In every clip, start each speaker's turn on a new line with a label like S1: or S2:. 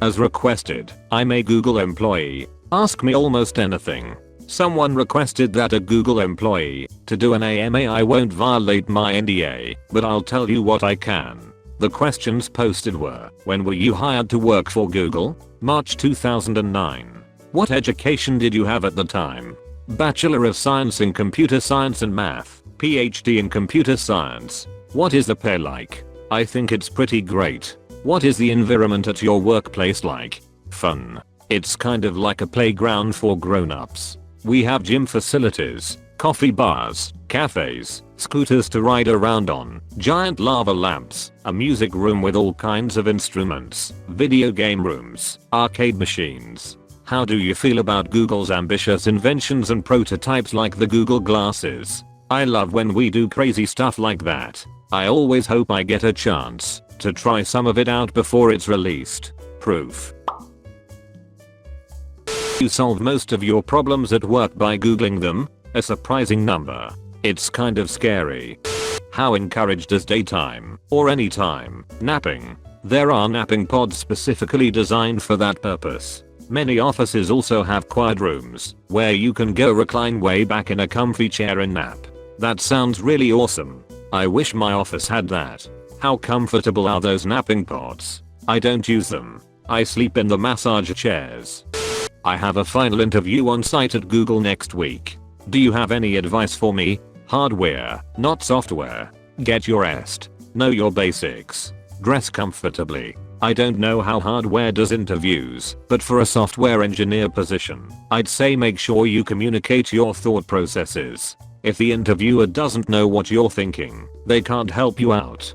S1: As requested, I'm a Google employee. Ask me almost anything. Someone requested that a Google employee to do an IAmA. I won't violate my NDA, but I'll tell you what I can. The questions posted were, when were you hired to work for Google? March 2009. What education did you have at the time? Bachelor of Science in Computer Science and Math, PhD in Computer Science. What is the pay like? I think it's pretty great. What is the environment at your workplace like? Fun. It's kind of like a playground for grown-ups. We have gym facilities, coffee bars, cafes, scooters to ride around on, giant lava lamps, a music room with all kinds of instruments, video game rooms, arcade machines. How do you feel about Google's ambitious inventions and prototypes like the Google Glasses? I love when we do crazy stuff like that. I always hope I get a chance to try some of it out before it's released. Proof. You solve most of your problems at work by Googling them? A surprising number. It's kind of scary. How encouraged is daytime, or anytime, napping? There are napping pods specifically designed for that purpose. Many offices also have quiet rooms, where you can go recline way back in a comfy chair and nap. That sounds really awesome. I wish my office had that. How comfortable are those napping pods? I don't use them. I sleep in the massage chairs. I have a final interview on site at Google next week. Do you have any advice for me? Hardware, not software. Get your est. Know your basics. Dress comfortably. I don't know how hardware does interviews, but for a software engineer position, I'd say make sure you communicate your thought processes. If the interviewer doesn't know what you're thinking, they can't help you out.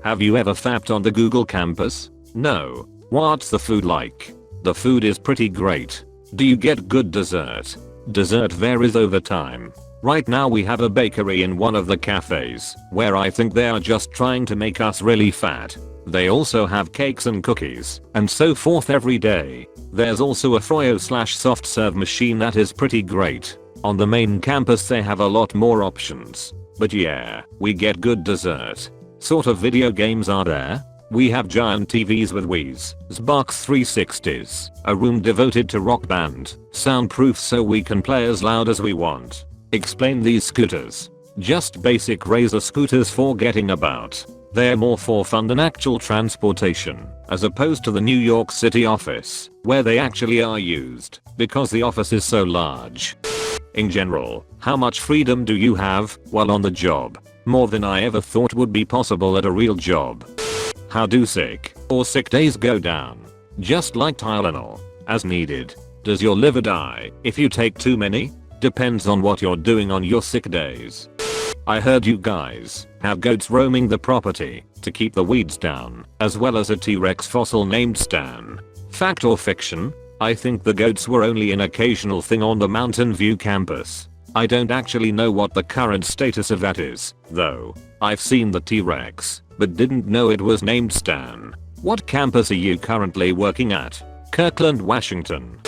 S1: Have you ever fapped on the Google campus? No. What's the food like? The food is pretty great. Do you get good dessert? Dessert varies over time. Right now we have a bakery in one of the cafes, where I think they are just trying to make us really fat. They also have cakes and cookies, and so forth every day. There's also a froyo/soft serve machine that is pretty great. On the main campus they have a lot more options. But yeah, we get good dessert. Sort of video games are there? We have giant TVs with Wii's, Xbox 360s, a room devoted to Rock Band, soundproof so we can play as loud as we want. Explain these scooters. Just basic razor scooters for getting about. They're more for fun than actual transportation, as opposed to the New York City office, where they actually are used, because the office is so large. In general, how much freedom do you have while on the job? More than I ever thought would be possible at a real job. How do sick or sick days go down? Just like Tylenol, as needed. Does your liver die if you take too many? Depends on what you're doing on your sick days. I heard you guys have goats roaming the property to keep the weeds down, as well as a T-Rex fossil named Stan. Fact or fiction? I think the goats were only an occasional thing on the Mountain View campus. I don't actually know what the current status of that is, though. I've seen the T-Rex, but didn't know it was named Stan. What campus are you currently working at? Kirkland, Washington.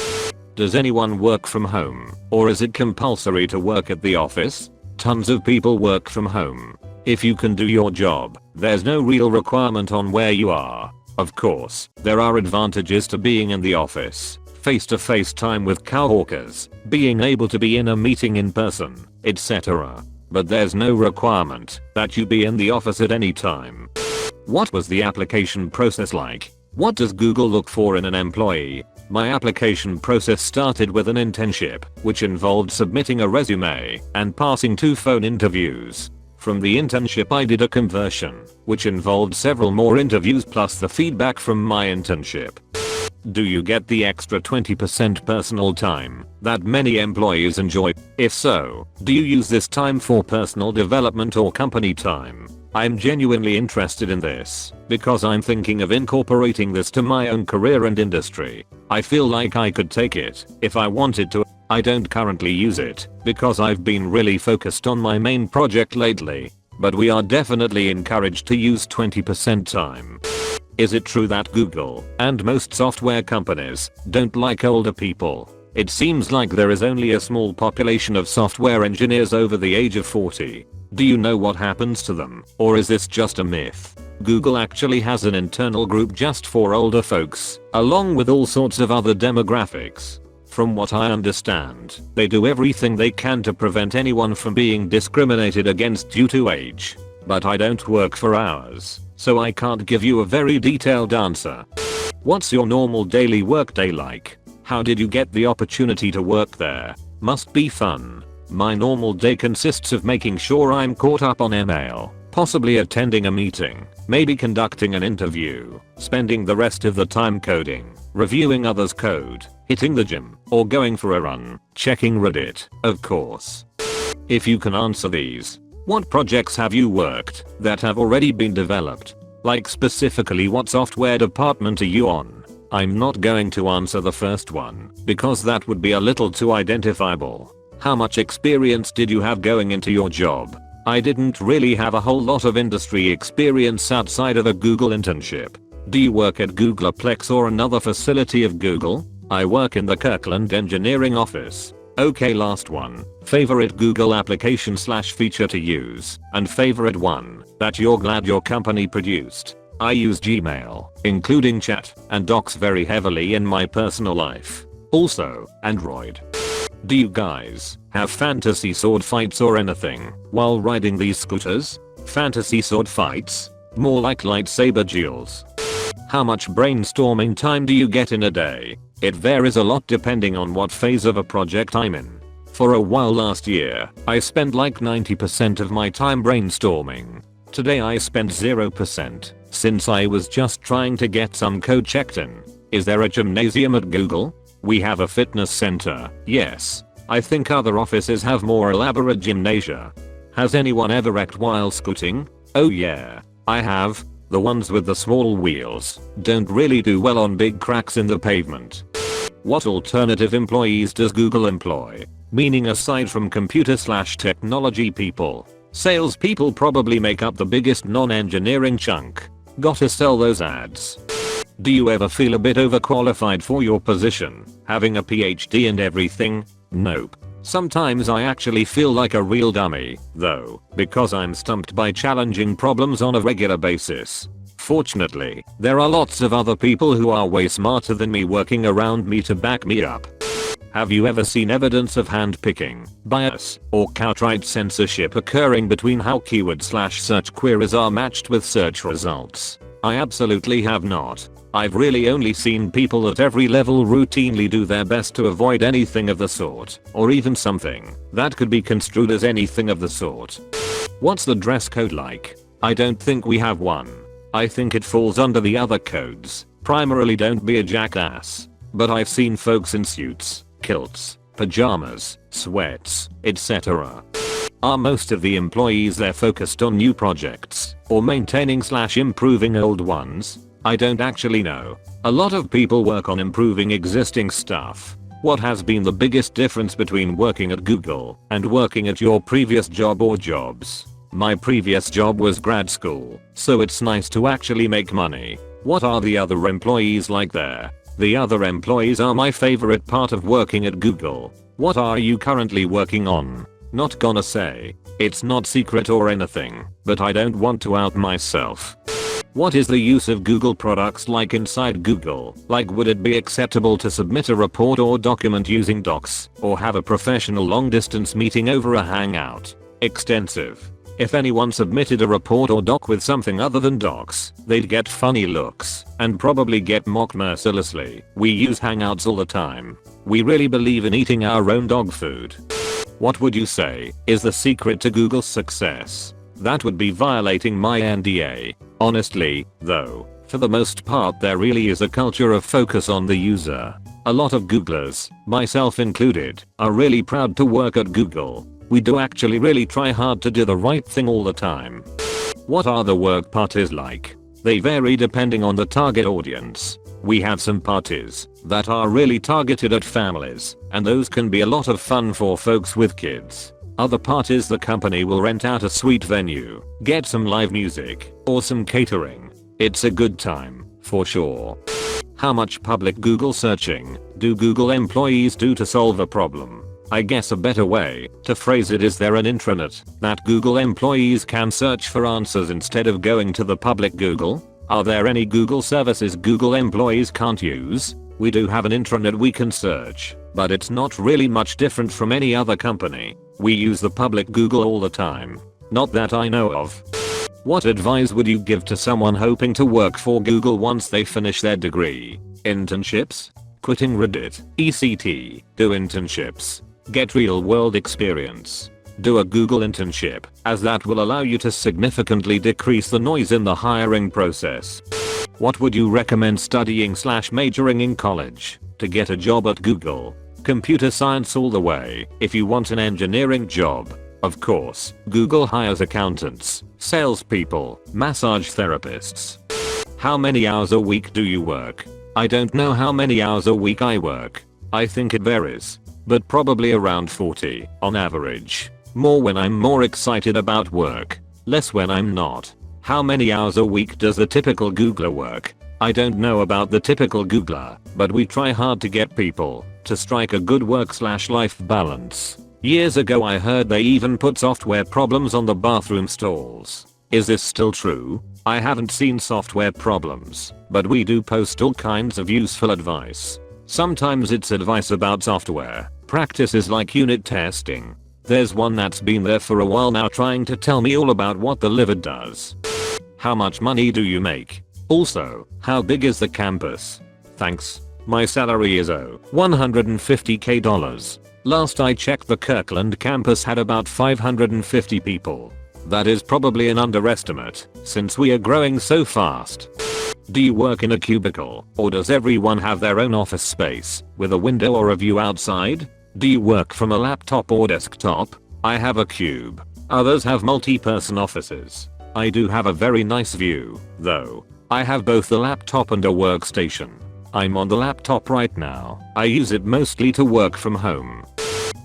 S1: Does anyone work from home, or is it compulsory to work at the office? Tons of people work from home. If you can do your job, there's no real requirement on where you are. Of course, there are advantages to being in the office. Face-to-face time with coworkers, being able to be in a meeting in person, etc. But there's no requirement that you be in the office at any time. What was the application process like? What does Google look for in an employee? My application process started with an internship, which involved submitting a resume and passing 2 phone interviews. From the internship I did a conversion, which involved several more interviews plus the feedback from my internship. Do you get the extra 20% personal time that many employees enjoy? If so, do you use this time for personal development or company time? I'm genuinely interested in this because I'm thinking of incorporating this to my own career and industry. I feel like I could take it if I wanted to. I don't currently use it because I've been really focused on my main project lately, but we are definitely encouraged to use 20% time. Is it true that Google and most software companies don't like older people? It seems like there is only a small population of software engineers over the age of 40. Do you know what happens to them, or is this just a myth? Google actually has an internal group just for older folks, along with all sorts of other demographics. From what I understand, they do everything they can to prevent anyone from being discriminated against due to age. But I don't work for hours, so I can't give you a very detailed answer. What's your normal daily workday like? How did you get the opportunity to work there? Must be fun. My normal day consists of making sure I'm caught up on email, possibly attending a meeting, maybe conducting an interview, spending the rest of the time coding, reviewing others' code, hitting the gym, or going for a run, checking Reddit, of course. If you can answer these, what projects have you worked that have already been developed? Like specifically what software department are you on? I'm not going to answer the first one, because that would be a little too identifiable. How much experience did you have going into your job? I didn't really have a whole lot of industry experience outside of a Google internship. Do you work at Googleplex or another facility of Google? I work in the Kirkland engineering office. Okay, last one. Favorite Google application/feature to use, and favorite one that you're glad your company produced. I use Gmail, including chat and docs very heavily in my personal life. Also, Android. Do you guys have fantasy sword fights or anything while riding these scooters? Fantasy sword fights? More like lightsaber duels. How much brainstorming time do you get in a day? It varies a lot depending on what phase of a project I'm in. For a while last year, I spent like 90% of my time brainstorming. Today I spent 0%, since I was just trying to get some code checked in. Is there a gymnasium at Google? We have a fitness center, yes. I think other offices have more elaborate gymnasia. Has anyone ever wrecked while scooting? Oh yeah, I have. The ones with the small wheels don't really do well on big cracks in the pavement. What alternative employees does Google employ? Meaning aside from computer/technology people. Salespeople probably make up the biggest non-engineering chunk. Gotta sell those ads. Do you ever feel a bit overqualified for your position, having a PhD and everything? Nope. Sometimes I actually feel like a real dummy, though, because I'm stumped by challenging problems on a regular basis. Fortunately, there are lots of other people who are way smarter than me working around me to back me up. Have you ever seen evidence of handpicking, bias, or outright censorship occurring between how keyword/search queries are matched with search results? I absolutely have not. I've really only seen people at every level routinely do their best to avoid anything of the sort, or even something that could be construed as anything of the sort. What's the dress code like? I don't think we have one. I think it falls under the other codes, primarily don't be a jackass. But I've seen folks in suits, kilts, pajamas, sweats, etc. Are most of the employees there focused on new projects, or maintaining/improving old ones? I don't actually know. A lot of people work on improving existing stuff. What has been the biggest difference between working at Google and working at your previous job or jobs? My previous job was grad school, so it's nice to actually make money. What are the other employees like there? The other employees are my favorite part of working at Google. What are you currently working on? Not gonna say. It's not secret or anything, but I don't want to out myself. What is the use of Google products like inside Google? Like, would it be acceptable to submit a report or document using Docs, or have a professional long distance meeting over a Hangout? Extensive. If anyone submitted a report or doc with something other than Docs, they'd get funny looks, and probably get mocked mercilessly. We use Hangouts all the time. We really believe in eating our own dog food. What would you say is the secret to Google's success? That would be violating my NDA. Honestly, though, for the most part there really is a culture of focus on the user. A lot of Googlers, myself included, are really proud to work at Google. We do actually really try hard to do the right thing all the time. What are the work parties like? They vary depending on the target audience. We have some parties that are really targeted at families, and those can be a lot of fun for folks with kids. Other parties the company will rent out a sweet venue, get some live music, or some catering. It's a good time, for sure. How much public Google searching do Google employees do to solve a problem? I guess a better way to phrase it is there an intranet that Google employees can search for answers instead of going to the public Google? Are there any Google services Google employees can't use? We do have an intranet we can search, but it's not really much different from any other company. We use the public Google all the time. Not that I know of. What advice would you give to someone hoping to work for Google once they finish their degree? Internships? Quitting Reddit, ECT, do internships. Get real world experience. Do a Google internship, as that will allow you to significantly decrease the noise in the hiring process. What would you recommend studying/majoring in college to get a job at Google? Computer science all the way if you want an engineering job. Of course, Google hires accountants, salespeople, massage therapists. How many hours a week do you work? I don't know how many hours a week I work. I think it varies, but probably around 40 on average. More when I'm more excited about work, less when I'm not. How many hours a week does the typical Googler work? I don't know about the typical Googler, but we try hard to get people to strike a good work/life balance. Years ago I heard they even put software problems on the bathroom stalls. Is this still true? I haven't seen software problems, but we do post all kinds of useful advice. Sometimes it's advice about software, practices like unit testing. There's one that's been there for a while now trying to tell me all about what the liver does. How much money do you make? Also, how big is the campus? Thanks. My salary is $150k. Last I checked the Kirkland campus had about 550 people. That is probably an underestimate, since we are growing so fast. Do you work in a cubicle, or does everyone have their own office space, with a window or a view outside? Do you work from a laptop or desktop? I have a cube. Others have multi-person offices. I do have a very nice view, though. I have both the laptop and a workstation. I'm on the laptop right now. I use it mostly to work from home.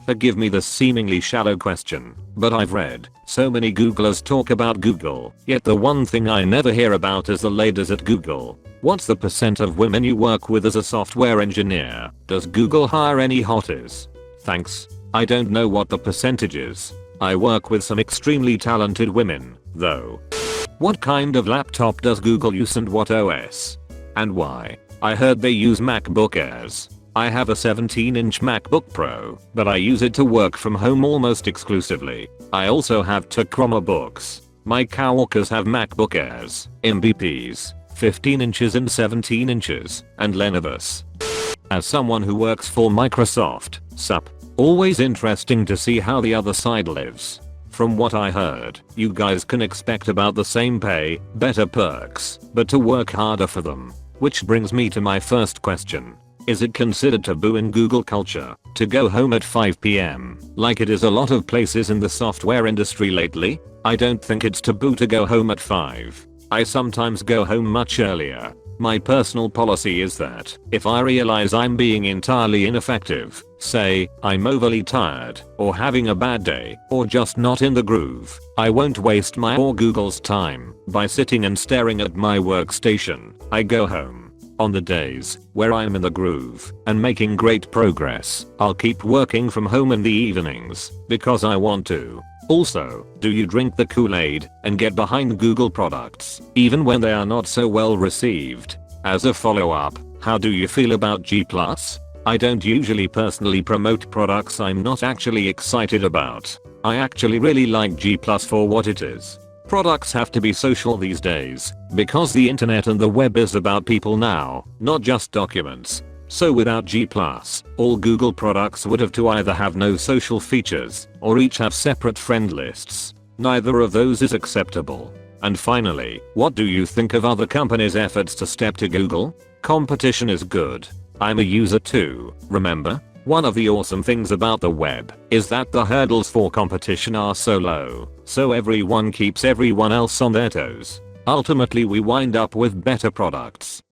S1: Forgive me the seemingly shallow question, but I've read so many Googlers talk about Google, yet the one thing I never hear about is the ladies at Google. What's the percent of women you work with as a software engineer? Does Google hire any hotties? Thanks. I don't know what the percentage is. I work with some extremely talented women, though. What kind of laptop does Google use and what OS? And why? I heard they use MacBook Airs. I have a 17-inch MacBook Pro, but I use it to work from home almost exclusively. I also have two Chromebooks. My coworkers have MacBook Airs, MVPs, 15 inches and 17 inches, and Lenovo's. As someone who works for Microsoft, sup. Always interesting to see how the other side lives. From what I heard, you guys can expect about the same pay, better perks, but to work harder for them. Which brings me to my first question. Is it considered taboo in Google culture to go home at 5 PM, like it is a lot of places in the software industry lately? I don't think it's taboo to go home at 5. I sometimes go home much earlier. My personal policy is that if I realize I'm being entirely ineffective, say I'm overly tired, or having a bad day, or just not in the groove, I won't waste my or Google's time by sitting and staring at my workstation. I go home. On the days where I'm in the groove and making great progress, I'll keep working from home in the evenings because I want to. Also, do you drink the Kool-Aid and get behind Google products even when they are not so well received? As a follow-up, how do you feel about G+? I don't usually personally promote products I'm not actually excited about. I actually really like G+ for what it is. Products have to be social these days, because the internet and the web is about people now, not just documents. So without G+, all Google products would have to either have no social features, or each have separate friend lists. Neither of those is acceptable. And finally, what do you think of other companies' efforts to step to Google? Competition is good. I'm a user too, remember? One of the awesome things about the web is that the hurdles for competition are so low, so everyone keeps everyone else on their toes. Ultimately we wind up with better products.